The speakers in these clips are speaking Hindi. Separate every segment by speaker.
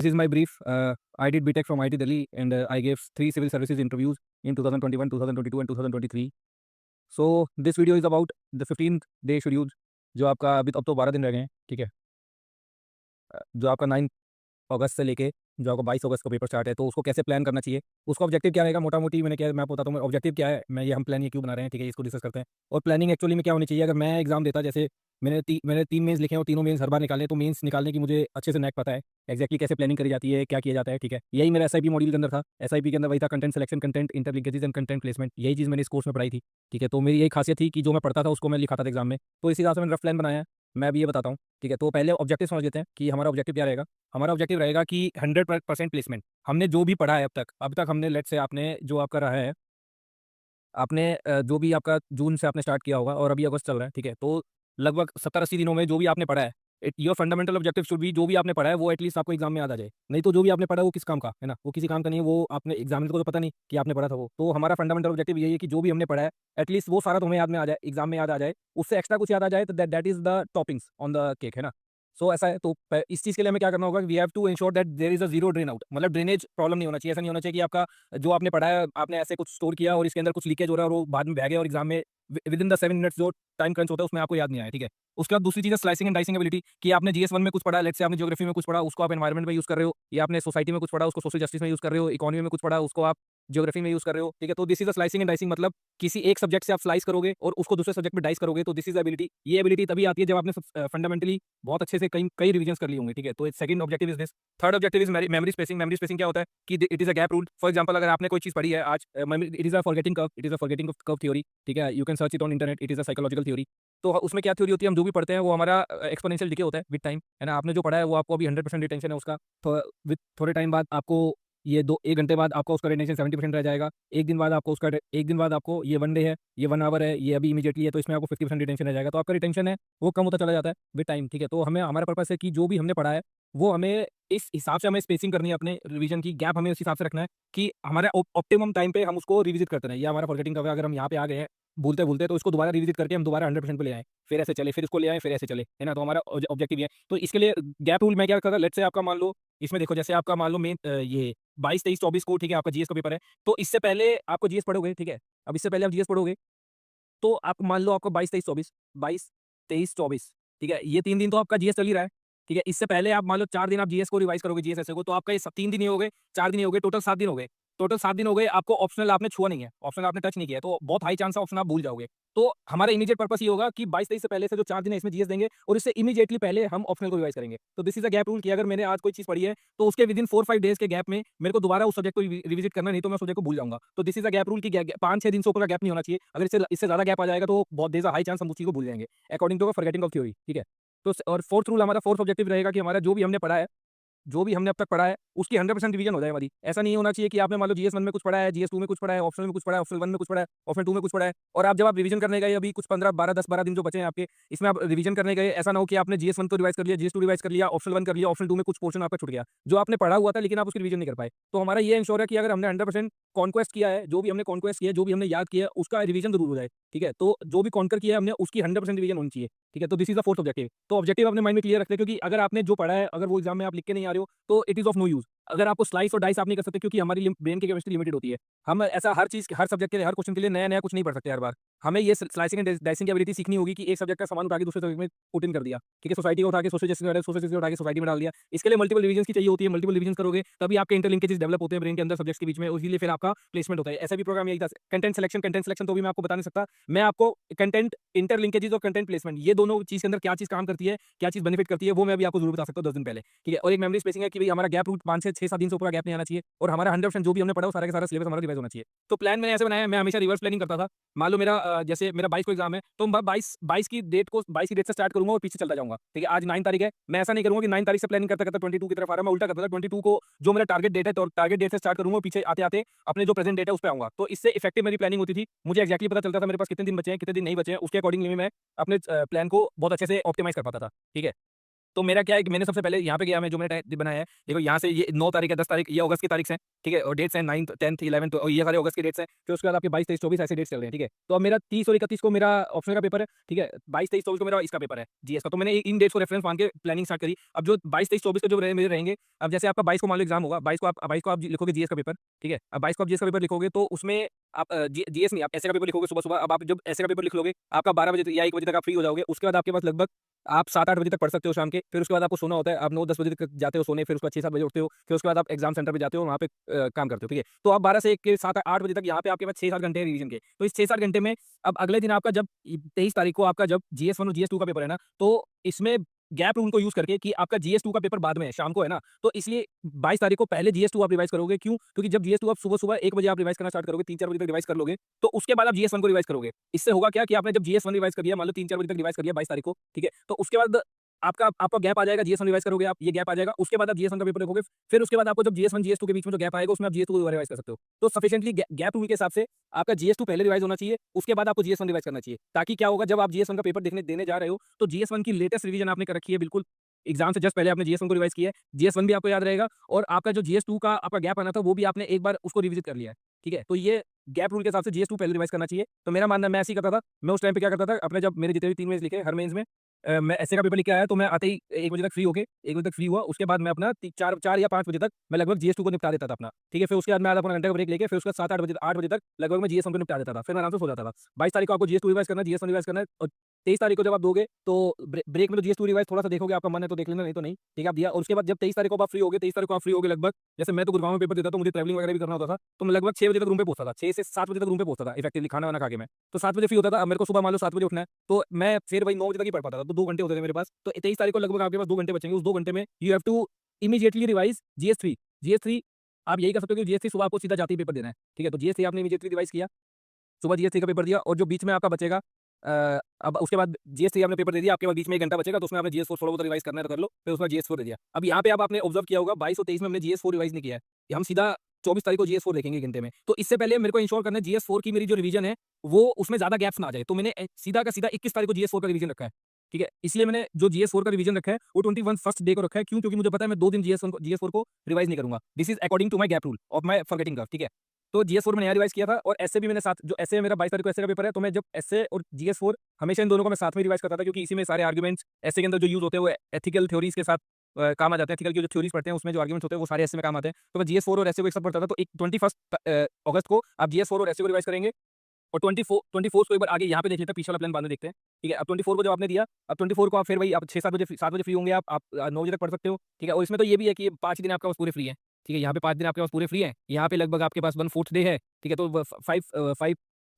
Speaker 1: This is my brief. I did BTech from IIT Delhi and I gave 3 civil services interviews in 2021, 2022 and 2023. So this video is about the 15th day schedule जो आपका अभी अब तो 12 दिन रह गए हैं, ठीक है। जो आपका 9 अगस्त से लेके जो आपका 22 अगस्त को पेपर स्टार्ट है, तो उसको कैसे प्लान करना चाहिए, उसका ऑब्जेक्टिव क्या रहेगा मोटा-मोटी मैं आपको बताता हूँ ऑब्जेक्टिव क्या है, हम प्लान ये क्यों बना रहे हैं, ठीक है, इसको डिस्कस करते हैं। और प्लानिंग एक्चुअली में क्या होनी चाहिए, अगर मैं एग्जाम देता, जैसे मैंने 3 मेंस लिखे हैं और तीनों मेंस हर बार निकाले, तो मेंस निकालने की मुझे अच्छे से नैक पता है, एग्जैक्टली कैसे प्लानिंग करी जाती है, क्या किया जाता है, ठीक है। यही मेरा एसआईपी मॉड्यूल के अंदर था। एसआईपी के अंदर वही था, content selection, content interlinkages and content placement. यही चीज़ मैंने इस कोर्स में पढ़ाई थी, ठीक है। तो मेरी यही खासियत थी कि जो मैं पढ़ता था उसको मैं लिखाता था एग्जाम में, तो इस हिसाब से मैंने रफ प्लान बनाया है। मैं अभी ये बताता हूँ, ठीक है। तो पहले ऑब्जेक्टिव समझ लेते हैं कि हमारा ऑब्जेक्टिव क्या रहेगा। हमारा ऑब्जेक्टिव रहेगा कि 100% प्लेसमेंट। हमने जो भी पढ़ा है अब तक हमने लेट से आपने जो आपका रहा है, आपने जो भी आपका जून से आपने स्टार्ट किया होगा और अभी अगस्त चल रहा है, ठीक है। तो लगभग 70-80 दिनों में जो भी आपने पढ़ा है, your fundamental objective should be, जो भी आपने पढ़ा है वो एटलीस्ट आपको एग्जाम में याद आ जाए। नहीं तो जो भी आपने पढ़ा है वो किस काम का है ना, वो किसी काम का नहीं है, वो आपने एग्जामिनर को तो पता नहीं कि आपने पढ़ा था वो। तो हमारा फंडामेंटल ऑब्जेक्टिव यही है कि जो भी हमने पढ़ा है एटलीस्ट वो सारा तुम्हें याद में आ जाए, एग्जाम में याद आ जाए। उससे एक्स्ट्रा कुछ याद आ जाए तो that is the toppings on the cake, है ना। सो ऐसा है। तो इस चीज़ के लिए हमें क्या करना होगा, we have to ensure that there is a zero drain out, मतलब ड्रेनेज प्रॉब्लम नहीं होना चाहिए। ऐसा नहीं होना चाहिए कि आपका जो आपने पढ़ा है आपने ऐसे कुछ स्टोर किया और इसके अंदर कुछ लीकेज हो रहा है और वो बाद में बह गया और एग्जाम में विद इन द 7 मिनट्स जो टाइम क्रंच होता है उसमें आपको याद नहीं आया, ठीक है। उसके बाद दूसरी चीज़ है स्लाइसिंग एंड डाइसिंग एबिलिटी, कि आपने जीएस 1 में कुछ पढ़ा, लेट्स से आपने ज्योग्राफी में कुछ पढ़ा, उसको आप एनवायरमेंट में यूज कर रहे हो, या आपने सोसाइटी में कुछ पढ़ा उसको सोशल जस्टिस में यूज कर रहे हो, इकोनॉमी में कुछ पढ़ा उसको आप ज्योग्राफी में यूज कर रहे हो, ठीक है। तो this is a slicing and dicing, मतलब किसी एक सब्जेक्ट से आप स्लाइस करोगे और उसको दूसरे सब्जेक्ट में डाइस करोगे, तो दिस इज एबिलिटी। ये एबिलिटी तभी आती है जब आपने फंडामेंटली बहुत अच्छे से कई कई रिविजन कर लिए होंगे, ठीक है। तो second objective is this. Third objective is memory spacing. Memory spacing क्या होता है कि it is a gap rule. For example अगर आपने कोई चीज पढ़ी है आज, it is a forgetting curve, it is a forgetting curve theory, ठीक है। You can search it on internet, it is a psychological theory. तो उसमें क्या थ्योरी होती है, हम जो भी पढ़ते हैं वो हमारा एक्सपोनेंशियल डिके होता है विद टाइम, है ना। आपने जो पढ़ा है वो आपको अभी 100% रिटेंशन है उसका, तो विद थोड़े टाइम बाद आपको ये 1 घंटे बाद आपका उसका रिटेंशन 70% रह जाएगा। एक दिन बाद आपको ये 1 डे है, ये 1 आवर है, ये अभी इमीडिएटली है, तो इसमें आपको 50% रिटेंशन रह जाएगा। तो आपका रिटेंशन है वो कम होता चला जाता है विद टाइम, ठीक है। तो हमें हमारा पर्पस है कि जो भी हमने पढ़ा है वो हमें इस हिसाब से हमें स्पेसिंग करनी है, अपने रिवीजन की गैप हमें उस हिसाब से रखना है कि हमारे ऑप्टिमम टाइम पे हम उसको रिविजिट करते रहे। ये हमारा फॉरगेटिंग का, अगर हम यहाँ पे आ गए हैं भूलते भूलते, तो इसको दोबारा रिविजिट करके हम दोबारा 100% पे ले आए, फिर ऐसे चले, फिर इसको ले आए, फिर ऐसे चले, है ना। तो हमारा ऑब्जेक्टिव ये है। तो इसके लिए गैप रूल मैं क्या करता, लेट से आपका मान लो, इसमें देखो जैसे आपका मान लो मेन ये 22, 23, 24 को, ठीक है, आपका जीएस का पेपर है, तो इससे पहले आपको जीएस पढ़ोगे, ठीक है। अब इससे पहले आप जीएस पढ़ोगे तो आप मान लो आपको 22, 23, 24, 22, 23, 24, ठीक है, ये 3 दिन तो आपका जीएस चल ही रहा है, ठीक है। इससे पहले आप मान लो 4 दिन आप जीएस को रिवाइज करोगे, जीएस ऐसे को, तो आपका ये 3 दिन ही हो गए, 4 दिन ही हो गए, टोटल 7 दिन हो गए। टोटल 7 दिन हो गए, आपको ऑप्शनल आपने छुआ नहीं है, ऑप्शनल आपने टच नहीं किया है, तो बहुत हाई चांस है ऑप्शन आप भूल जाओगे। तो हमारा इमीडिएट पर्पस ये होगा कि 22-23 से पहले से जो 4 दिन है इसमें जीएस देंगे और इससे इमीडिएटली पहले हम ऑप्शनल को रिवाइज करेंगे। तो this is a gap rule, कि अगर मैंने आज कोई चीज़ पढ़ी है तो उसके विदिन 4-5 डेज के गैप में मेरे को दोबारा उस सब्जेक्ट को रिविजिट करना, नहीं तो मैं उस सब्जेक्ट को भूल जाऊंगा। तो this is a gap rule कि 5-6 दिन से ऊपर का गैप नहीं होना चाहिए। अगर इससे ज़्यादा गैप आ जाएगा तो बहुत देर हाई चांस हम उस चीज़ को भूल जाएंगे, according to forgetting of theory, ठीक है। तो और फोर्थ रूल, हमारा फोर्थ ऑब्जेक्टिव रहेगा कि हमारा जो भी हमने पढ़ा है, जो भी हमने अब तक पढ़ा है उसकी 100% रिवीजन हो जाए हमारी। ऐसा नहीं होना चाहिए कि आपने मान लो जीएस 1 में कुछ पढ़ा है, जीएस 2 में कुछ पढ़ा है, ऑप्शनल में कुछ पढ़ा है, ऑप्शनल 1 में कुछ पढ़ा है, ऑप्शनल 2 में कुछ पढ़ा है, और आप जब आप रिवीजन करने गए अभी कुछ 15-12 दिन जो बचे हैं आपके, इसमें आप रिवीजन करने गए, ऐसा ना हो कि आपने जीएस 1 को रिवाइज कर लिया, जीएस 2 रिवाइज कर लिया, ऑप्शनल 1 कर लिया, ऑप्शनल 2 में कुछ पोर्शन आपका छूट गया जो आपने पढ़ा हुआ था, लेकिन आप उसकी रिवीजन नहीं कर पाए। तो हमारा ये इंश्योर है कि अगर हमने 100% कॉन्क्वेस्ट किया है, जो भी हमने कॉन्क्वेस्ट किया है, जो भी हमने याद किया है, उसका रिवीजन जरूर हो जाए, ठीक है। तो जो भी कॉन्कर किया है हमने उसकी 100% रिवीजन होनी चाहिए, ठीक है। तो this is the fourth objective. तो ऑब्जेक्टिव अपने माइंड में क्लियर रखते हैं, क्योंकि अगर आपने जो पढ़ा है अगर वो एग्जाम में आप लिख के नहीं आ रहे हो तो it is of no use. अगर आपको स्लाइस और डाइस आप नहीं कर सकते, क्योंकि हमारी ब्रेन की केमिस्ट्री लिमिटेड होती है, हम ऐसा हर चीज, हर सब्जेक्ट के लिए, हर क्वेश्चन के लिए नया नया कुछ नहीं पढ़ सकते हर बार। हमें ये स्लाइसिंग एंड डाइसिंग की एबिलिटी सीखनी होगी कि एक सब्जेक्ट का सामान उठा के दूसरे सब्जेक्ट में पुट इन कर दिया, ठीक है। सोसाइटी को उठा के सोशल जस्टिस में, सोशल जस्टिस उठा के सोसाइटी में डाल दिया। इसके लिए मल्टीपल रिवीजन की चाहिए होती है, मल्टीपल रिवीजन करोगे तभी आपके इंटरलिंकेजेस डेवलप होते हैं ब्रेन के अंदर सब्जेक्ट्स के बीच में, इसीलिए फिर आपका प्लेसमेंट होता है। ऐसा भी प्रोग्राम यही था। कंटेंट सिलेक्शन तो भी मैं आपको बता नहीं सकता, मैं आपको कंटेंट इंटरलिंकेजेस और कंटेंट प्लेसमेंट, ये दोनों चीज के अंदर क्या चीज काम करती है, क्या चीज बेनिफिट करती है, वो मैं भी आपको जरूर बता सकता हूँ 10 दिन पहले, ठीक है। और एक मेमोरी स्पेसिंग है कि भाई हमारा गैप रूट 5 से 6-7 दिन से ऊपर गैप नहीं आना चाहिए, और हमारा 100% जो भी हमने पढ़ा वो सारा का सारा सिलेबस हमारा रिवाइज होना चाहिए। तो प्लान मैंने ऐसे बनाया है, मैं हमेशा रिवर्स प्लानिंग करता था। मान लो मेरा जैसे मेरा 22 को एग्जाम है, तो मैं 22 की डेट से स्टार्ट करूंगा और पीछे चलता जाऊंगा, ठीक है। आज 9 तारीख है, मैं ऐसा नहीं करूंगा कि 9 तारीख से प्लानिंग करते करते 22 की तरफ आ रहा, मैं उल्टा करता था। 22 को जो मेरा टारगेट डेट है, तो टारगेट डेट से स्टार्ट करूंगा और पीछे आते आते अपने जो प्रेजेंट डेट है उस पर आऊंगा। तो इससे इफेक्टिव मेरी प्लानिंग होती थी, मुझे एक्जैक्टली पता चलता था मेरे पास कितने दिन बचे हैं, कितने दिन नहीं बचे हैं, उसके अकॉर्डिंगली मैं अपने प्लान को बहुत अच्छे से ऑप्टिमाइज कर पाता था, ठीक है। तो मेरा क्या है कि मैंने सबसे पहले यहाँ पे गया, मैं जो मैंने बनाया है, देखो यहाँ से ये 9 तारीख है, 10 तारीख, ये अगस्त की तारीख से, ठीक है, और डेट्स हैं 9th 10th 11th, और ये सारे अगस्त की डेट्स हैं। फिर उसके बाद आपके 22 23 24 ऐसे डेट्स चल रहे हैं, ठीक है। तो अब मेरा 30 और 31 को मेरा ऑप्शनल का पेपर है, ठीक है, 22 23 24 को मेरा इसका पेपर है, जीएस का। तो मैंने इन डेट्स को रेफरेंस मान के प्लानिंग स्टार्ट करी। अब जो 22 23 24 के जो मेरे रहेंगे, अब जैसे आपका 22 को मान लो एग्जाम होगा, 22 को आप लिखोगे जीएस का पेपर, ठीक है। अब 22 को आप जीएस का पेपर लिखोगे तो उसमें आप जीएस नहीं, आप ऐसे का पेपर लिखोगे सुबह सुबह। अब आप जब ऐसे का पेपर लिख लोगे, आपका 12 बजे या 1 बजे तक आप फ्री हो जाओगे। उसके बाद आपके पास लगभग आप 7-8 बजे तक पढ़ सकते हो शाम के। फिर उसके बाद आपको सोना होता है, आप 9-10 बजे तक जाते हो सोने, फिर उसके बाद 6-7 बजे उठते हो। फिर उसके बाद आप एग्जाम सेंटर पे जाते हो, वहाँ पे काम करते हो, ठीक है। तो आप 12 से 1 के 7-8 बजे तक यहाँ पे आपके पास 6-7 घंटे हैं रिवीजन के। तो इस 6-7 घंटे में अब अगले दिन आपका जब 23 तारीख को आपका जब जीएस 1 और जीएस 2 का पेपर है ना, तो इसमें गैप रूल को यूज़ करके कि आपका जीएस 2 का पेपर बाद में है, शाम को है ना, तो इसलिए 22 तारीख को पहले जीएस 2 आप रिवाइज़ करोगे। क्यों? क्योंकि जब जीएस 2 आप सुबह-सुबह 1 बजे आप रिवाइज़ करना स्टार्ट करोगे, 3-4 बजे तक रिवाइज़ कर लोगे, तो उसके बाद आप जीएस 1 को रिवाइज़ करोगे। इससे होगा क्या कि आपने जब जीएस 1 रिवाइज़ कर लिया, मान लो 3-4 बजे तक रिवाइज़ कर लिया 22 तारीख को, ठीक है? तो उसके बाद आपका आपका गैप आ जाएगा, जीएस 1 रिवाइज़ करोगे आप, ये गैप आ जाएगा, उसके बाद आप जीएस 1 का पेपर लिखोगे। फिर उसके बाद आपको जब जीएस 1, जीएस 2 के बीच में जो गैप आएगा, उसमें आप जीएस 2 को रिवाइज़ कर सकते हो। तो सफिशिएंटली गैप रूल के हिसाब से आपका जीएस 2 पहले रिवाइज़ होना चाहिए, उसके बाद आपको जीएस 1 रिवाइज़ करना चाहिए। ताकि क्या होगा, जब आप जीएस 1 का पेपर देने जा रहे हो, तो जीएस 1 की लेटेस्ट रिवीजन आपने कर रखी है बिल्कुल। एग्जाम से जस्ट पहले आपने जीएस 1 को रिवाइज़ किया है, जीएस 1 भी आपको याद रहेगा, और आपका जो जीएस 2 का आपका गैप आना था, वो भी आपने एक बार उसको रिविज़िट कर लिया है, ठीक है? तो ये गैप रूल के हिसाब से जीएस 2 पहले रिवाइज़ करना चाहिए। तो मेरा मानना है, मैं ऐसे ही करता था। मैं उस टाइम पे क्या करता था, अपने जब मेरे जितने भी 3 मेंस लिखे हर मेंस में, मैं एसए का पेपर लिख के आया, तो मैं आते ही 1 बजे तक फ्री होके 1 बजे तक फ्री हुआ। उसके बाद मैं अपना 4 या 5 बजे तक मैं लगभग जीएस 2 को निपटा देता था अपना, ठीक है? फिर उसके बाद मैं आधा पौना घंटे का ब्रेक लेके फिर उसके बाद 7-8 बजे 8 बजे तक लगभग मैं जीएस 1 को निपटा देता था। फिर मैं आराम से सो जाता था। 22 तारीख को आपको जीएस 2 रिवाइज़ करना है, जीएस 1 रिवाइज़ करना है, और 23 तारीख को जब आप दोगे, तो ब्रेक में तो जीएस 2 रिवाइज़ थोड़ा-सा देखोगे, आपका मन है तो देख लेना, नहीं तो नहीं, ठीक है? आप दिया, और उसके बाद जब 23 तारीख को आप फ्री होगे, 23 तारीख को आप फ्री होगे लगभग, जैसे मैं तो गुड़गाँव में पेपर देता, तो मुझे ट्रैवलिंग वगैरह भी करना होता था, तो मैं लगभग 6 बजे तक रूम पे पहुँचता था। 6 से 7 बजे तक रूम पे पहुँचता था इफेक्टिवली खाना-वाना खा के मैं। तो 7 बजे फ्री होता था। अब मेरे को सुबह मान लो 7 बजे उठना है, तो मैं फिर वही 9 बजे तक ही पढ़ पाता था, तो 2 घंटे होते थे मेरे पास। तो 23 तारीख को लगभग आपके पास 2 घंटे बचेंगे। उस 2 घंटे में you have to immediately revise GS 3। GS 3 आप यही कर सकते हो कि जीएस 3 सुबह आपको सीधा जाते ही पेपर देना है, ठीक है? तो जीएस 3 आपने इमीडिएटली रिवाइज़ किया, सुबह जीएस 3 का पेपर दिया, और जो बीच में आपका बचेगा, अब उसके बाद जीएस 3 आपने पेपर दे दिया, आपके पास बीच में 1 घंटा बचेगा, तो उसमें आपने जीएस 4 थोड़ा बहुत रिवाइज़ करना है तो कर लो, फिर उसमें जीएस 4 दे दिया। अब यहाँ पे आपने ऑब्जर्व किया होगा, 22 और 23 में हमने जीएस 4 रिवाइज़ नहीं किया है। हम सीधा 24 तारीख को जीएस 4 देखेंगे 1 घंटे में। तो इससे पहले मेरे को इंश्योर करना है जीएस 4 की मेरी जो रिवीजन है, वो उसमें ज़्यादा गैप्स ना आ जाए। तो मैंने सीधा का सीधा 21 तारीख को जीएस 4 का रिवीजन रखा है, ठीक है? इसलिए मैंने जो जीएस 4 का रिवीजन रखा है, वो 21 फर्स्ट डे को रखा है। क्यों? क्योंकि मुझे पता है मैं 2 दिन जीएस 4 को रिवाइज़ नहीं करूँगा। This is according to my gap rule of my forgetting curve, ठीक है? तो जीएस 4 मैंने यहाँ रिवाइज़ किया था, और एसए भी मैंने साथ, जो एसए मेरा 22 तारीख को एसए का पेपर है, तो मैं जब एसए और जीएस 4 हमेशा इन दोनों को मैं साथ में रिवाइज़ करता था, क्योंकि इसी में सारे आर्गुमेंट्स एसए के अंदर जो यूज़ होते हैं, वो एथिकल थ्योरीज़ के साथ काम आ जाते हैं। एथिकल की जो थ्योरीज़ पढ़ते हैं, उसमें जो आर्गुमेंट्स होते हैं, वो सारे एसए में काम आते हैं। तो मैं जीएस 4 और एसए को एक साथ पढ़ता था। तो एक 21 अगस्त को आप जीएस 4 और एसए को रिवाइज़ करेंगे, और 24 को एक बार आगे यहाँ पे देख लेते हैं, पीछे वाला प्लान बाद में देखते हैं, ठीक है? अब 24 को जब आपने दिया, अब 24 को आप फिर वही आप 6-7 बजे 7 बजे फ्री होंगे, आप 9 बजे तक पढ़ सकते हो, ठीक है? और इसमें तो ये भी है कि 5 दिन आपके पास पूरे फ्री हैं, ठीक है? यहाँ पे 5 दिन आपके पास पूरे फ्री हैं, यहाँ पे लगभग आपके पास 1/4 डे है, ठीक है? तो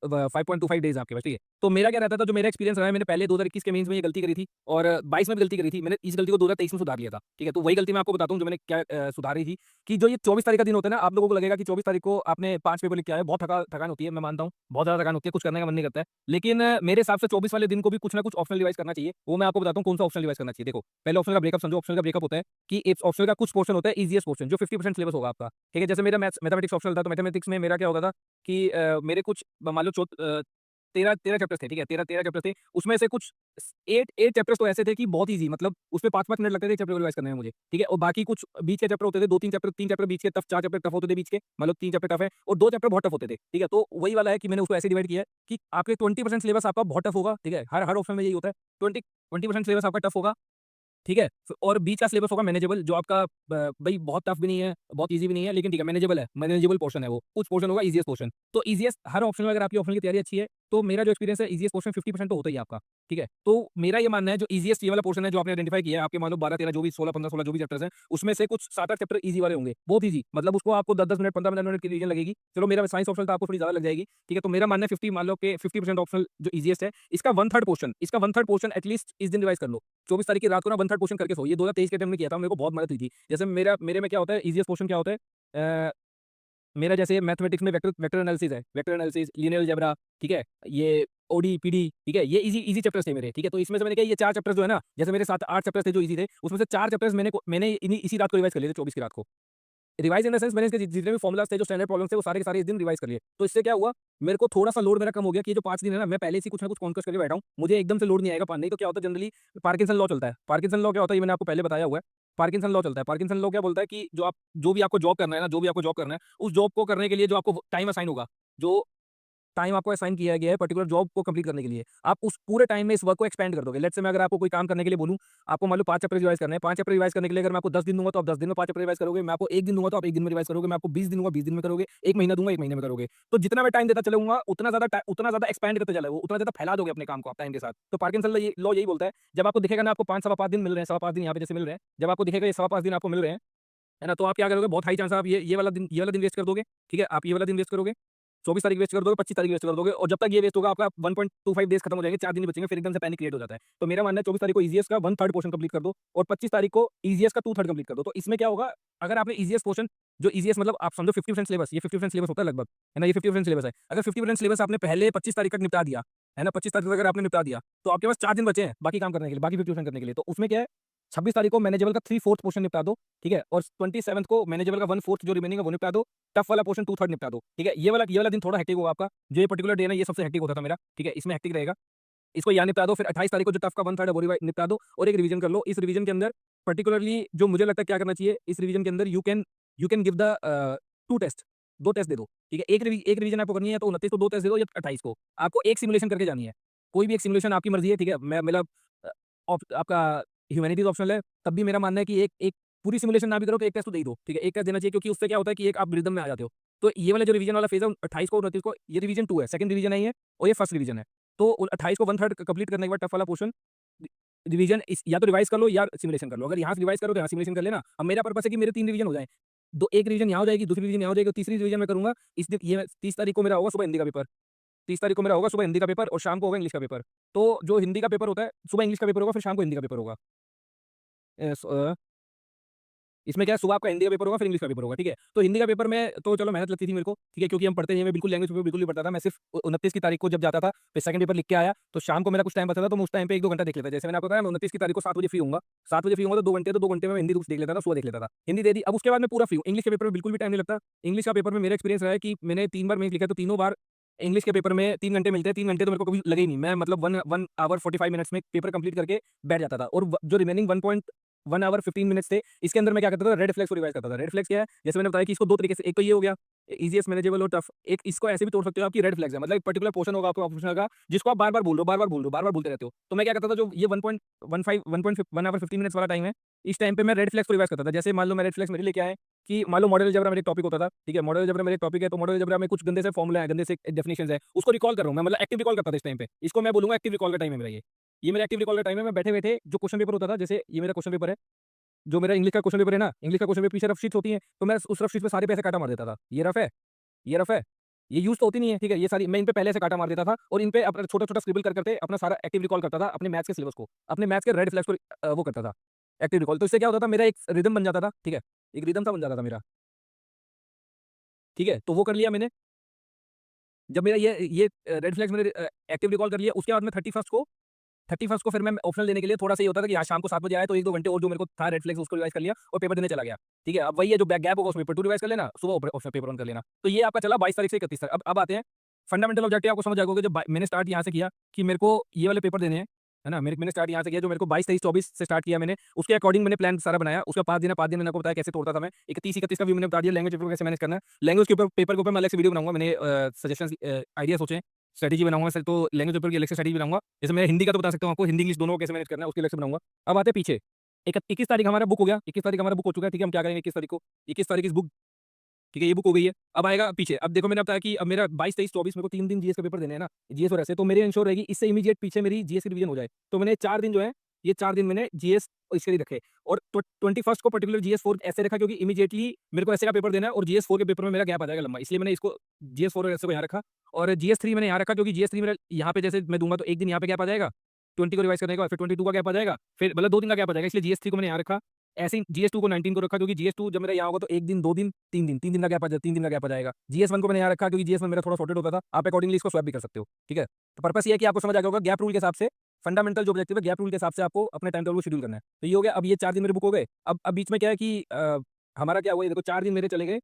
Speaker 1: 5.25 डेज़ आपके पास, ठीक है? तो मेरा क्या रहता था, जो मेरा एक्सपीरियंस रहा है, मैंने पहले 2021 के मेंस में ये गलती करी थी, और 22 में भी गलती करी थी। मैंने इस गलती को 2023 में सुधार लिया था, ठीक है? तो वही गलती मैं आपको बताता हूँ, जो मैंने क्या सुधारी थी, कि जो ये 24 तारीख का दिन होता है ना, आप लोगों को लगेगा कि 24 तारीख को आपने 5 पेपर लिख के आए, बहुत थकान होती है, मैं मानता हूँ, बहुत ज़्यादा थकान होती है, कुछ करने का मन नहीं करता है। लेकिन मेरे हिसाब से 24 वाले दिन को भी कुछ ना कुछ ऑप्शनल रिवाइज़ करना चाहिए। वो मैं आपको बताता हूँ कौन-सा ऑप्शनल रिवाइज़ करना चाहिए। देखो, पहले ऑप्शनल का ब्रेकअप समझो। ऑप्शनल का ब्रेकअप होता है कि एक ऑप्शनल का कुछ पोर्शन होता है, ईज़ीएस्ट पोर्शन, जो 50% सिलेबस होगा आपका, ठीक है? जैसे मेरा मैथमेटिक्स ऑप्शनल था, तो मैथमेटिक्स में मेरा क्या होता था कि मेरे कुछ मान लो 13 चैप्टर्स थे, ठीक है? 13 चैप्टर थे, उसमें से कुछ 8 चैप्टर्स तो ऐसे थे कि बहुत ईज़ी, मतलब उसमें 5-5 मिनट लगते थे एक चैप्टर को रिवाइज़ करने में मुझे, ठीक है? और बाकी कुछ बीच के चैप्टर होते थे, 2-3 चैप्टर, 3 चैप्टर बीच के टफ, 4 चैप्टर टफ होते थे बीच के, मतलब 3 चैप्टर टफ है और 2 चैप्टर बहुत टफ होते थे, ठीक है? तो वही वाला है कि मैंने उसको ऐसे डिवाइड किया है कि आपके 20% सिलेबस आपका बहुत टफ होगा, ठीक है? हर ऑप्शन में यही होता है, 20% सिलेबस आपका टफ होगा, ठीक है? और बीच का सिलेबस होगा मैनेजेबल, जो आपका भई बहुत टफ भी नहीं है, बहुत ईज़ी भी नहीं है, लेकिन ठीक है, मैनेजेबल है, मैनेजेबल पोर्शन है वो। कुछ पोर्शन होगा ईज़ीएस्ट पोर्शन। तो ईज़ीएस्ट हर ऑप्शन में, अगर आपकी ऑप्शन की तैयारी अच्छी है, तो मेरा जो एक्सपीरियंस है, ईज़ीएस्ट पोर्शन 50% तो होता ही है आपका, ठीक है? तो मेरा ये मानना है, जो ईज़ीएस्ट ये वाला पोर्शन है, जो आपने आइडेंटिफाई किया है, आपके मान लो 12-13 जो भी 16-15-16 जो भी चैप्टर्स हैं, उसमें से कुछ 7-8 चैप्टर ईज़ी वाले होंगे, बहुत ईज़ी, मतलब उसको आपको 10-10 मिनट, 15 मिनट की रिवीजन लगेगी। चलो, मेरा साइंस ऑप्शनल था, आपको थोड़ी ज़्यादा लग जाएगी, ठीक है? तो मेरा मानना है 50, मान लो कि 50% ऑप्शनल जो ईज़ीएस्ट है, इसका 1/3 पोर्शन एटलीस्ट इस दिन रिवाइज़ कर लो। 24 तारीख की रात को ना 1/3 पोर्शन करके सो। ये 2023 के टाइम में किया था, मेरे को बहुत मदद हुई थी। जैसे मेरे में क्या होता है, ईज़ीएस्ट पोर्शन क्या होता है, अ, मेरा जैसे मैथमेटिक्स में वेक्टर वेक्टर एनालिसिस है, वेक्टर एनालिसिस, लीनियर अलजेब्रा, ठीक है? ये ओडी, पीडी, ठीक है? ये ईज़ी ईज़ी चैप्टर्स थे मेरे, ठीक है? तो इसमें से मैंने कहा ये 4 चैप्टर्स जो है ना, जैसे मेरे 7-8 चैप्टर्स थे जो ईज़ी थे, उसमें से 4 चैप्टर्स मैंने इसी रात को रिवाइज़ कर लिए थे, 24 की रात को। रिवाइज इन द सेंस मैंने इसके जितने भी फॉर्मुलाज थे, जो स्टैंडर्ड प्रॉब्लम्स थे, वो सारे के सारे इस दिन रिवाइज कर लिए। तो इससे क्या हुआ, मेरे को थोड़ा-सा लोड मेरा कम हो गया कि ये जो 5 दिन है ना, मैं पहले से ही कुछ ना कुछ कॉन्कर्स करके बैठा हूँ। मुझे एकदम से लोड नहीं आएगा, नहीं तो क्या होता है जनरली पार्किंसन लॉ चलता है। पार्किंसन लॉ क्या होता है, ये मैंने आपको पहले बताया हुआ है। पार्किंसन लॉ चलता है। पार्किंसन लॉ क्या बोलता है कि जो भी आपको जॉब करना है ना, जो भी आपको जॉब करना है, उस जॉब को करने के लिए जो आपको टाइम असाइन होगा, जो टाइम आपको असाइन किया गया है पर्टिकुलर जॉब को कंप्लीट करने के लिए, आप उस पूरे टाइम में इस वर्क को एक्सपेंड कर दोगे। लेट्स से मैं अगर आपको कोई काम करने के लिए बोलूँ, आपको मान लो 5 चैप्टर रिवाइज करने हैं, 5 चैप्टर रिवाइज करने के लिए अगर मैं आपको 10 दिन दूँगा, तो आप 10 दिन में 5 चैप्टर रिवाइज करोगे। मैं आपको 1 दिन दूँगा, तो आप 1 दिन में रिवाइज करोगे। मैं आपको 20 दिन दूँगा, 20 दिन में करोगे। 1 महीना दूँगा, 1 महीने में करोगे। तो जितना मैं टाइम देता चलूँगा, उतना ज़्यादा एक्सपेंड करते चले, उतना ज़्यादा फैला दोगे अपने काम को आप टाइम के साथ। तो पार्किंसन लॉ यही बोलता है, जब आपको दिखेगा ना आपको 5 सवा 5 दिन मिल रहे हैं, सवा 5 दिन यहाँ पे जैसे मिल रहे हैं, जब आपको दिखेगा ये सवा 5 दिन आपको मिल रहे हैं, है ना? तो आप क्या करोगे, बहुत हाई चांस है आप ये वाला दिन वेस्ट कर दोगे, ठीक है? आप ये वाला दिन वेस्ट करोगे, 24 तारीख वेस्ट कर दोगे, 25 तारीख वेस्ट कर दोगे और जब तक ये वेस्ट होगा आपका 1.25 डेज़ खत्म हो जाएंगे, 4 दिन ही बचेंगे, फिर एकदम से पैनिक क्रिएट हो जाता है। तो मेरा मानना है 24 तारीख को ईजीएस का 1/3 पोर्शन कंप्लीट कर दो और 25 तारीख को ईजीएस का 2/3 कंप्लीट कर दो। तो इसमें क्या होगा, अगर आपने ईजीएस पोर्शन, जो ईजीएस मतलब आप समझो 50% सिलेबस, ये 50% सिलेबस होता है लगभग, है ना? ये 50% सिलेबस है। अगर 50% सिलेबस आपने पहले 25 तारीख तक निपटा दिया, है ना? 25 तारीख तक अगर आपने निपटा दिया, तो आपके पास 4 दिन बचे हैं बाकी काम करने के लिए, बाकी 50% करने के लिए। तो उसमें क्या है, 26 तारीख को मैनेजेबल का 3/4 पोर्शन निपटा दो, ठीक है? और 27th को मैनेजेबल का 1/4 जो रिमेनिंग है वो निपटा दो, टफ वाला पोर्शन 2/3 निपटा दो, ठीक है? ये वाला दिन थोड़ा हेक्टिक होगा आपका, जो ये पर्टिकुलर डे ना ये सबसे हेक्टिक होता था मेरा, ठीक है? इसमें हेक्टिक रहेगा, इसको यहाँ निपटा दो, फिर 28 तारीख को जो टफ का 1/3 है वो निपटा दो और एक रिवीजन कर लो। इस रिवीजन के अंदर पर्टिकुलरली जो मुझे लगता है क्या करना चाहिए, इस रिवीजन के अंदर you can give the 2 test, 2 test दे दो, ठीक है? एक रिवीजन आपको करनी है तो 29 को 2 टेस्ट दे दो या 28 को। आपको एक सिमुलेशन करके जानी है, कोई भी एक सिमुलेशन आपकी मर्ज़ी है, ठीक है? मैं मतलब आपका ह्यूमैनिटीज़ ऑप्शनल है, तब भी मेरा मानना है कि एक एक पूरी सिमुलेशन ना भी करो तो एक टेस्ट तो दे ही दो, ठीक है? एक टेस्ट देना चाहिए क्योंकि उससे क्या होता है कि एक आप रिदम में आ जाते हो। तो ये वाला जो रिवीजन वाला फेज़ है 28 को और 29 को, ये रिवीजन 2 है, सेकंड रिवीजन है ये और ये फर्स्ट रिवीजन है। तो 28 को 1/3 कंप्लीट करने के बाद टफ वाला पोर्शन रिवीजन इस या तो रिवाइज़ कर लो या सिमुलेशन कर लो। अगर यहाँ से रिवाइज़ करो तो यहाँ सिमुलेशन कर लेना। अब मेरा पर्पस है कि मेरे 3 रिवीजन हो जाएँ। दो एक रिवीजन यहाँ हो जाएगी, दूसरी रिवीजन यहाँ हो जाएगी और तीसरी रिवीजन मैं करूँगा इस दिन, ये 30 तारीख को मेरा होगा सुबह हिंदी का पेपर। 30 तारीख को मेरा होगा सुबह हिंदी का पेपर और शाम को होगा इंग्लिश का पेपर। तो जो हिंदी का पेपर होता है, सुबह इंग्लिश का पेपर होगा, फिर शाम को हिंदी का पेपर होगा। अ, स अ इसमें क्या है, सुबह आपका हिंदी का पेपर होगा, फिर इंग्लिश का पेपर होगा, ठीक है? तो हिंदी का पेपर में तो चलो मेहनत लगती थी मेरे को, ठीक है? क्योंकि हम पढ़ते नहीं, मैं बिल्कुल लैंग्वेज पेपर बिल्कुल नहीं पढ़ता था। मैं सिर्फ़ 29 की तारीख को जब जाता था, फिर सेकंड पेपर लिख के आया, तो शाम को मेरा कुछ टाइम बचा था, तो मैं उस टाइम पे 1-2 घंटा देख लेता। जैसे मैंने आपको बताया मैं 29 की तारीख को 7 बजे फ्री होऊँगा, 7 बजे फ्री होऊँगा तो 2 घंटे में मैं हिंदी देख लेता था, सुबह देख लेता था। हिंदी दे दी, अब उसके बाद मैं पूरा फ्री हूँ। इंग्लिश के पेपर में बिल्कुल भी टाइम नहीं लगता। इंग्लिश का पेपर में मेरा एक्सपीरियंस रहा है कि मैंने 3 बार मेंस लिखा है, तो तीनों बार इंग्लिश के पेपर में 3 घंटे मिलते हैं, 3 घंटे तो मेरे को कभी लगे ही नहीं। मैं मतलब 1 आवर 45 मिनट्स में पेपर कंप्लीट करके बैठ जाता था और जो रिमेनिंग 1 आवर 15 मिनट्स थे, इसके अंदर मैं क्या करता था, रेड फ्लैग्स को रिवाइज़ करता था। रेड फ्लैग्स क्या है? जैसे मैंने बताया कि इसको 2 तरीके से, एक तो ये हो गया ईज़ीएस्ट, मैनेजेबल और टफ। एक इसको ऐसे भी तोड़ सकते हो आप कि रेड फ्लैग्स है, मतलब एक पर्टिकुलर पोर्शन होगा आपका ऑप्शनल का, जिसको आप बार-बार भूल रहे हो, बार-बार भूल रहे हो, बार-बार भूलते रहते हो। तो मैं क्या करता था, जो ये 1 आवर 15 मिनट्स वाला टाइम है, इस टाइम पे मैं रेड फ्लैग्स को रिवाइज़ करता था। जैसे मान लो मैं रेड फ्लैग्स मेरे लिए क्या है कि मान लो मॉडल अलजेब्रा मेरा एक टॉपिक होता था, ठीक है? मॉडल अलजेब्रा मेरा एक टॉपिक है, तो मॉडल अलजेब्रा में कुछ गंदे से फॉर्मूला है, गंदे से डेफिनिशंस है, उसको रिकॉल कर रहा हूँ मैं, मतलब एक्टिव रिकॉल करता था इस टाइम पे। इसको मैं बोलूँगा एक्टिव रिकॉल का टाइम है मेरा ये। ये मेरा एक्टिव रिकॉल का टाइम है, मैं बैठे-बैठे जो क्वेश्चन पेपर होता था, जैसे ये मेरा क्वेश्चन पेपर है, जो मेरा इंग्लिश का क्वेश्चन पेपर है ना, इंग्लिश का क्वेश्चन पेपर पीछे रफ शीट्स होती हैं, तो मैं उस रफ शीट पे सारे पे ऐसे काँटा मार देता था। ये रफ है, ये रफ है, ये यूज़ तो होती नहीं है, ठीक है? ये सारी मैं इन पे पहले से काँटा मार देता था और इन पे अपना छोटा-छोटा स्क्रिबल कर-करके अपना सारा एक्टिव रिकॉल करता था, अपने मैथ्स के सिलेबस को, अपने मैथ्स के रेड फ्लैग्स को वो करता था, एक्टिव रिकॉल। तो इससे क्या होता था, मेरा एक रिदम बन जाता था, ठीक है? एक रिदम सा बन जाता था मेरा, ठीक है? तो वो कर लिया मैंने। जब मेरा ये रेड फ्लैग्स मैंने एक्टिव रिकॉल कर लिया, उसके बाद मैं 31st को फिर मैं ऑप्शनल देने के लिए थोड़ा-सा ये होता था कि आज शाम को 7 बजे आया तो 1-2 घंटे और जो मेरे को था रेड फ्लैग्स उसको रिवाइज़ कर लिया और पेपर देने चला गया। ठीक है? अब वही है, जो गैप होगा उसमें पेपर 2 रिवाइज़ कर लेना, सुबह उसमें पेपर 1 कर लेना। तो ये आपका चला 22 तारीख से 31 तक। अब आते हैं फंडामेंटल ऑब्जेक्टिव, आपको समझ आ गया होगा, जब मैंने स्टार्ट यहाँ से किया कि मेरे को ये वाले पेपर देने हैं, है ना? मैंने स्टार्ट यहाँ से किया, जो मेरे को 22, 23, 24 से स्टार्ट किया मैंने, उसके अकॉर्डिंग मैंने प्लान सारा बनाया। उसका 5 दिन है, 5 दिन मैंने आपको बताया कैसे तोड़ता था मैं। 31, 31 का भी मैंने बता दिया, लैंग्वेज पेपर को कैसे मैनेज करना है। लैंग्वेज के पेपर के ऊपर मैं अलग से वीडियो बनाऊँगा, मैंने सजेशंस आइडिया सोचे हैं। स्ट्रैटेजी बनाऊँगा सर, तो लैंग्वेज पेपर की अलग से स्ट्रैटेजी बनाऊँगा। जैसे मैं हिंदी का तो बता सकता हूँ आपको, हिंदी इंग्लिश दोनों को कैसे मैनेज करना है, उसकी अलग से बनाऊँगा। अब आते हैं पीछे, 21 तारीख हमारा बुक हो गया, 21 तारीख हमारा बुक हो चुका है, ठीक है? हम क्या करेंगे 21 तारीख को? 21 तारीख इस बुक, ठीक है? ये बुक हो गई है। अब आएगा पीछे, अब देखो मैंने बताया कि अब मेरा 22, 23, 24 मेरे को 3 दिन जीएस का पेपर देने हैं ना, जीएस और ऐसे, तो मेरे इंश्योर रहेगी इससे इमीडिएट पीछे मेरी जीएस की रिवीजन हो जाए। तो मैंने 4 दिन जो है, ये 4 दिन मैंने जीएस इसके लिए रखे और 21st को पर्टिकुलर जीएस 4 ऐसे रखा क्योंकि इमीडिएटली मेरे को ऐसे का पेपर देना है और जीएस 4 के पेपर में मेरा गैप आ जाएगा लंबा, इसलिए मैंने इसको जीएस 4 और ऐसे को यहाँ रखा और जीएस 3 मैंने यहाँ रखा क्योंकि जीएस 3 मेरा यहाँ पे जैसे मैं दूँगा तो 1 दिन यहाँ पे गैप आ जाएगा, 20 को रिवाइज़ करने का, फिर 22 का गैप आ जाएगा, फिर मतलब 2 दिन का गैप आ जाएगा, इसलिए जीएस 3 को मैंने यहाँ रखा। ऐसे ही जीएस 2 को 19 को रखा क्योंकि जीएस 2 जब मेरा यहाँ होगा तो 1 दिन, 2 दिन, 3 दिन, 3 दिन का गैप आ जाएगा, 3 दिन का गैप आ जाएगा। जीएस 1 को मैंने यहाँ रखा क्योंकि जीएस 1 मेरा थोड़ा सॉर्टेड होता था, आप अकॉर्डिंगली इसको स्वैप भी कर सकते हो, ठीक है? तो पर्पस ये है कि आपको समझ आ गया होगा गैप रूल के हिसाब से, फंडामेंटल जो ऑब्जेक्टिव है गैप रूल के हिसाब से आपको अपने टाइम टेबल को शेड्यूल करना है। तो ये हो गया, अब ये 4 दिन मेरे बुक हो गए। अब बीच में क्या है कि हमारा क्या हुआ, ये देखो 4 दिन मेरे चले गए,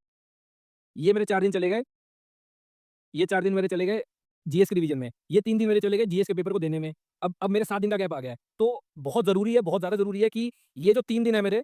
Speaker 1: ये मेरे 4 दिन चले गए, ये 4 दिन मेरे चले गए जीएस के रिवीजन में, ये 3 दिन मेरे चले गए जीएस के पेपर को देने में। अब मेरे 7 दिन का गैप आ गया है। तो बहुत ज़रूरी है, बहुत ज़्यादा ज़रूरी है कि ये जो 3 दिन है मेरे,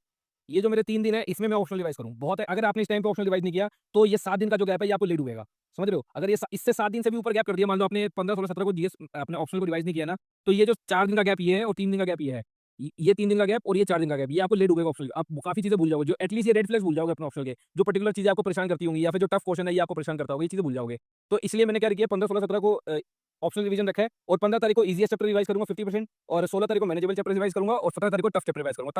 Speaker 1: ये जो मेरे 3 दिन है, इसमें मैं ऑप्शनल रिवाइज़ करूँ। बहुत है, अगर आपने इस टाइम पे ऑप्शनल रिवाइज़ नहीं किया, तो ये 7 दिन का जो गैप है, ये आपको ले डूबेगा। समझ रहे हो? अगर ये इससे 7 दिन से भी ऊपर गैप कर दिया, मान लो आपने 15, 16, 17 को जीएस अपने ऑप्शनल को रिवाइज़ नहीं किया ना, तो ये जो 4 दिन का गैप ये है और 3 दिन का गैप ये है। ये 3 दिन का गैप और ये 4 दिन का गैप, ये आपको ले डूबेगा ऑप्शनल। आप काफ़ी चीज़ें भूल जाओगे, जो एटलीस्ट ये रेड फ्लैग्स भूल जाओगे अपने ऑप्शनल के, जो पर्टिकुलर चीज़ें आपको परेशान करती होंगी या फिर जो टफ क्वेश्चन है, ये आपको परेशान करता होगा, ये चीज़ें भूल जाओगे। तो इसलिए मैंने क्या किया, 15, 16, 17 को ऑप्शनल रिवीजन रखा है और 15 तारीख को ईजीएस्ट चैप्टर रिवाइज करूंगा 50% और 16 तारीख को मैनेजेबल चैप्टर रिवाइज करूंगा और 17 तारीख को टफ चैप्टर रिवाइज करूंगा।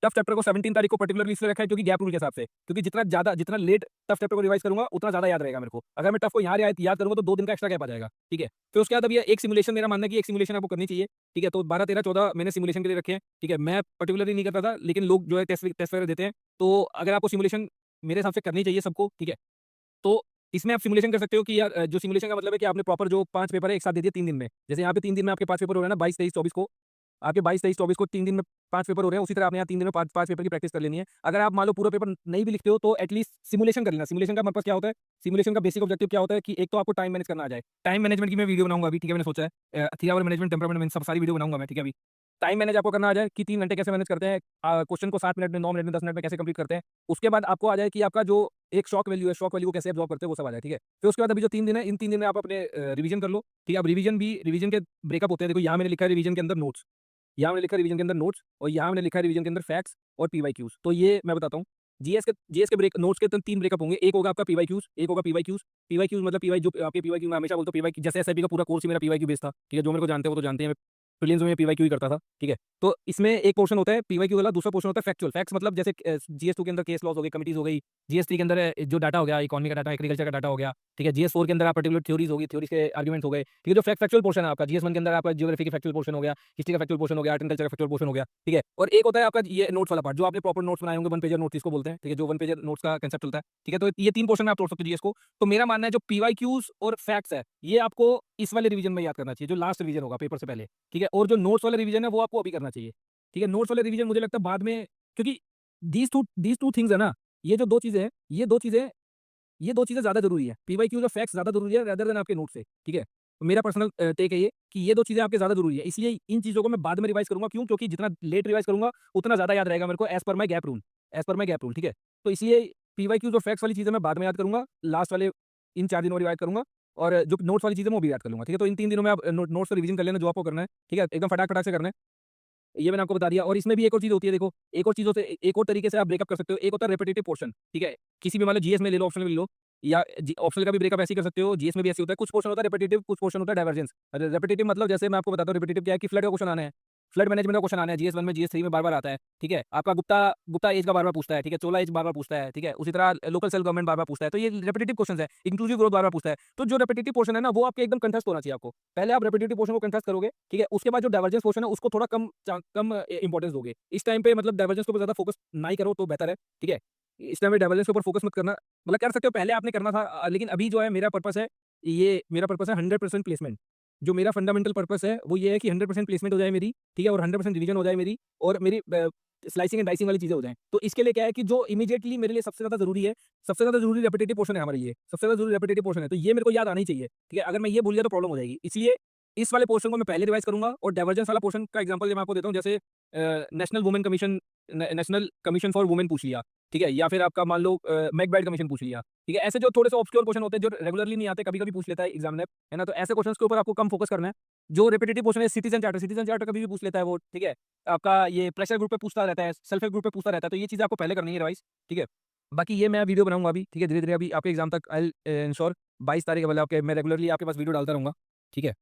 Speaker 1: टफ चैप्टर को 17 तारीख को पर्टिकुलरली इसलिए रखा है क्योंकि गैप रूल के हिसाब से, क्योंकि जितना लेट टफ चैप्टर को रिवाइज करूंगा उतना ज्यादा याद रहेगा मेरे को। अगर मैं टफ को यहाँ याद करूंगा तो 2 दिन का एक्स्ट्रा गैप आ जाएगा। ठीक है, फिर उसके बाद अब ये एक सिमुलेशन, मेरा मानना है कि एक सिमुलेशन आपको करनी चाहिए। ठीक है, तो 12, 13, 14 मैंने सिमुलेशन के लिए रखे हैं। ठीक है, मैं पर्टिकुलरली नहीं करता था, लेकिन लोग जो है टेस्ट वगैरह देते हैं, तो अगर आपको सिमुलेशन मेरे हिसाब से करनी चाहिए सबको। ठीक है, तो इसमें आप सिमुलेशन कर सकते हो कि यार जो सिमुलेशन का मतलब है कि आपने प्रॉपर जो 5 पेपर है एक साथ दे दिए 3 दिन में। जैसे यहाँ पे 3 दिन में आपके 5 पेपर हो रहे हैं ना, 22, 23, 24 को। आपके 22, 23, 24 को 3 दिन में 5 पेपर हो रहे हैं, उसी तरह आपने यहाँ 3 दिन में 5 पेपर की प्रैक्टिस कर लेनी है। अगर आप मान लो पूरा पेपर नहीं भी लिखते हो तो एटलीस्ट सिमुलेशन कर लेना। सिमुलेशन का पर्पस क्या होता है, सिमुलेशन का बेसिक ऑब्जेक्टिव क्या होता है कि एक तो आपको टाइम मैनेज करना आ जाए। टाइम मैनेजमेंट की मैं वीडियो बनाऊंगा अभी। ठीक है, मैंने सोचा है 3 आवर मैनेजमेंट, टेम्परामेंट में सब सारी वीडियो बनाऊंगा मैं। ठीक है, अभी टाइम मैनेज आपको करना आ जाए कि 3 घंटे कैसे मैनेज करते हैं, क्वेश्चन को 7 मिनट में, 9 मिनट में, 10 मिनट में कैसे कंप्लीट करते हैं। उसके बाद आपको आ जाए कि आपका जो एक शॉक वैल्यू है, शॉक वैल्यू को कैसे एब्जॉर्ब करते हैं, वो सब आ जाए। ठीक है, फिर उसके बाद अभी जो 3 दिन है, इन 3 दिन में आप अपने रिवीजन कर लो। ठीक है, अब रिवीजन के ब्रेकअप होते हैं। देखो यहाँ मैंने लिखा है रिवीजन के अंदर नोट्स, यहाँ मैंने लिखा है रिवीजन के अंदर नोट्स, और यहाँ मैंने लिखा है रिवीजन के अंदर फैक्ट्स और पीवाईक्यूज। तो ये मैं बताता हूँ, जीएस के ब्रेक नोट्स के 3 ब्रेकअप होंगे। एक होगा आपका पीवाईक्यूज, एक होगा पीवाईक्यूज। पीवाईक्यूज मतलब पीवाई जो आपके पीवाईक्यू, मैं हमेशा बोलता हूँ पीवाईक्यू, जैसे एसआईपी का पूरा कोर्स ही मेरा पीवाईक्यू बेस्ड था। ठीक है, जो मेरे को जानते हैं वो तो जानते हैं, मैं प्रीलिम्स में पीवाईक्यू ही करता था। ठीक है, तो इसमें एक पोर्शन होता है पीवाईक्यू वाला, दूसरा पोर्शन होता है फैक्चुअल। फैक्ट्स मतलब जैसे जीएस 2 के अंदर केस लॉस हो गई, कमिटीज हो गई। जीएस 3 के अंदर जो डाटा हो गया, इकोनॉमी का डाटा, एग्रीकल्चर का डाटा हो गया। ठीक है, जीएस 4 के अंदर आप पर्टिकुलर थ्योरीज होगी, थ्योरीज के आर्गुमेंट्स हो गए। ठीक है, जो फैक्चुअल पोर्शन है आपका, जीएस 1 के अंदर आपका ज्योग्राफी का फैक्चुअल पोर्शन हो गया, हिस्ट्री का फैक्चुअल पोर्शन हो गया, आर्ट एंड कल्चर का फैक्चुअल पोर्शन हो गया। ठीक है, और एक होता है आपका ये नोट्स वाला पार्ट, जो आपने प्रॉपर नोट्स बनाए होंगे, 1 पेजर नोट्स इसको बोलते हैं। ठीक है, जो 1 पेजर नोट्स का कंसेप्ट चलता है। ठीक है, तो ये 3 पोर्शन में आप तोड़ सकते हो जीएस को। तो मेरा मानना है जो पीवाईक्यूज और फैक्ट्स है, ये आपको इस वाले रिवीजन में याद करना चाहिए, जो लास्ट रिवीजन होगा पेपर से पहले। ठीक है, और जो नोट्स वाला रिवीजन है वो आपको अभी करना चाहिए। ठीक है, नोट्स वाले रिवीजन मुझे लगता है बाद में, क्योंकि दीज टू थिंग्स है ना, ये जो 2 चीजें हैं, ये दो चीजें ज्यादा जरूरी है। पीवाईक्यूज और फैक्ट्स ज्यादा जरूरी है रेदर देन आपके नोट से। ठीक है, तो मेरा पर्सनल टेक है ये कि ये 2 चीजें आपके ज्यादा जरूरी है, इसलिए इन चीजों को मैं बाद में रिवाइज करूंगा। क्यों? क्योंकि जितना लेट रिवाइज करूंगा उतना ज्यादा याद रहेगा मेरे को, एज पर माई गैप रूल, ठीक है, तो इसलिए पीवाईक्यूज और फैक्ट्स वाली चीजें मैं बाद में याद करूंगा, लास्ट वाले इन 4 दिनों में रिवाइज करूंगा, और जो नोट्स वाली चीजें वो भी याद कर लूंगा। ठीक है, तो इन 3 दिनों में आप नोट्स से रिवीजन कर लेना जो आपको करना है। ठीक है, एकदम फटाक फटाक से करना है, ये मैंने आपको बता दिया। और इसमें भी एक और चीज़ होती है, देखो एक और चीज़ होते है, एक और तरीके से आप ब्रेकअप कर सकते हो। एक होता है रिपीटेटिव पोर्शन। ठीक है, किसी भी मान लो जीएस में ले लो, ऑप्शनल में ले लो, या ऑप्शनल का भी ब्रेकअप ऐसे ही कर सकते हो। जीएस में भी ऐसे होता है, कुछ पोर्शन होता है रिपीटेटिव, कुछ पोर्शन होता है डाइवर्जेंस। रिपीटेटिव मतलब जैसे मैं आपको बताता हूँ, रिपीटेटिव क्या है कि फ्लड का क्वेश्चन आना है, फ्लड मैनेजमेंट का क्वेश्चन आना है, जीएस 1 में, जीएस 3 में बार-बार आता है। ठीक है, आपका गुप्ता गुप्ता एज का बार-बार पूछता है। ठीक है, चोला एज बार-बार पूछता है। ठीक है, उसी तरह लोकल सेल्फ गवर्नमेंट बार-बार पूछता है। तो ये रिपीटेटिव क्वेश्चंस है। इंक्लूसिव ग्रोथ बार-बार पूछता है। तो जो रिपीटेटिव पोर्शन है ना, वो आपके एकदम कंठस्थ होना चाहिए आपको। पहले आप रिपीटेटिव पोर्शन को कंठस्थ करोगे। ठीक है, उसके बाद जो डाइवर्जेंस पोर्शन है उसको थोड़ा कम इंपॉर्टेंस दोगे। इस टाइम पे मतलब डाइवर्जेंस के ऊपर ज़्यादा फोकस ना ही करो तो बेहतर है। ठीक है, इस टाइम पे डाइवर्जेंस के ऊपर फोकस मत करना, मतलब कर सकते हो, पहले आपने करना था, लेकिन अभी जो है मेरा पर्पस है 100% प्लेसमेंट। जो मेरा फंडामेंटल पर्पस है वो ये है कि 100% प्लेसमेंट हो जाए मेरी। ठीक है, और 100% रिवीजन हो जाए मेरी, और मेरी स्लाइसिंग एंड डाइसिंग वाली चीज़ें हो जाएँ। तो इसके लिए क्या है कि जो इमीडिएटली मेरे लिए सबसे ज़्यादा ज़रूरी है, सबसे ज़्यादा ज़रूरी रिपिटेटिव पोर्शन है हमारे लिए, सबसे ज़्यादा ज़रूरी रिपिटेटिव पोर्शन है, तो ये मेरे को याद आना ही चाहिए। ठीक है, अगर मैं ये भूल गया तो प्रॉब्लम हो जाएगी। इसलिए इस वाले पोर्शन को मैं पहले रिवाइज़ करूँगा, और डाइवर्जेंस वाला पोर्शन का एग्जांपल मैं आपको देता हूँ, जैसे नेशनल कमीशन फॉर वुमेन पूछ लिया। ठीक है, या फिर आपका मान लो मैकबेथ कमीशन पूछ लिया। ठीक है, ऐसे जो थोड़े से ऑब्सक्योर क्वेश्चन होते हैं जो रेगुलरली नहीं आते, कभी-कभी पूछ लेता है एग्जामिनर, है ना? तो ऐसे क्वेश्चंस के ऊपर आपको कम फोकस करना है। जो रिपिटेटिव क्वेश्चन है, सिटीजन चार्टर कभी भी पूछ लेता है वो। ठीक है, आपका ये प्रेशर ग्रुप पे पूछता रहता है, सेल्फ हेल्प ग्रुप पे पूछता रहता है, तो ये चीज़ें आपको पहले करनी है रिवाइज। ठीक है, बाकी ये मैं वीडियो बनाऊंगा अभी। ठीक है, धीरे-धीरे अभी आपके एग्जाम तक आई विल इंश्योर 22 तारीख वाले आपके मैं रेगुलरली आपके पास वीडियो डालता रहूँगा। ठीक है,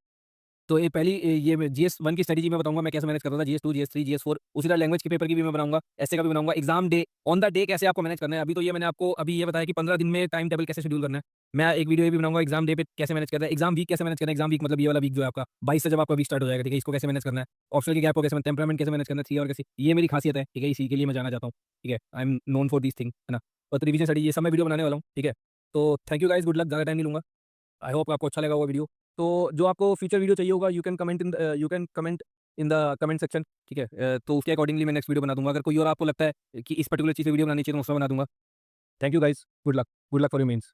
Speaker 1: तो ये पहली ये मैं जीएस 1 की स्ट्रेटजी मैं बताऊँगा मैं कैसे मैनेज करता था, जीएस 2, जीएस 3, जीएस 4, उसी तरह लैंग्वेज के पेपर की भी मैं बनाऊँगा, ऐसे का भी बनाऊँगा, exam day, on the day कैसे आपको मैनेज करना है। अभी तो ये मैंने आपको अभी ये बताया कि 15 दिन में टाइम टेबल कैसे शेड्यूल करना है। मैं एक वीडियो ये भी बनाऊँगा एग्जाम डे पे कैसे मैनेज करना है, एग्जाम वीक कैसे मैनेज करना है, एग्जाम वीक मतलब ये वाला वीक जो है आपका 22 से जब आपका वीक स्टार्ट हो जाएगा। ठीक है, इसको कैसे मैनेज करना है, ऑप्शनल के गैप को कैसे, टेम्परामेंट कैसे मैनेज करना है, 3 और कैसे, ये मेरी खासियत है। ठीक है, इसी के लिए मैं जाना चाहता हूँ। ठीक है, I am known for these thing, है ना? और रिवीजन स्टडी ये सब मैं वीडियो बनाने वाला हूँ। ठीक है, तो thank you guys, good luck, ज़्यादा टाइम नहीं लूँगा। आई होप आपको अच्छा लगा होगा वीडियो। तो जो आपको फ्यूचर वीडियो चाहिए होगा, you can comment in the comment section, ठीक है? तो उसके अकॉर्डिंगली मैं नेक्स्ट वीडियो बना दूंगा। अगर कोई और आपको लगता है कि इस पर्टिकुलर चीज़ पे वीडियो बनानी चाहिए तो मैं उसमें बना दूंगा। Thank you guys, good luck for your mains.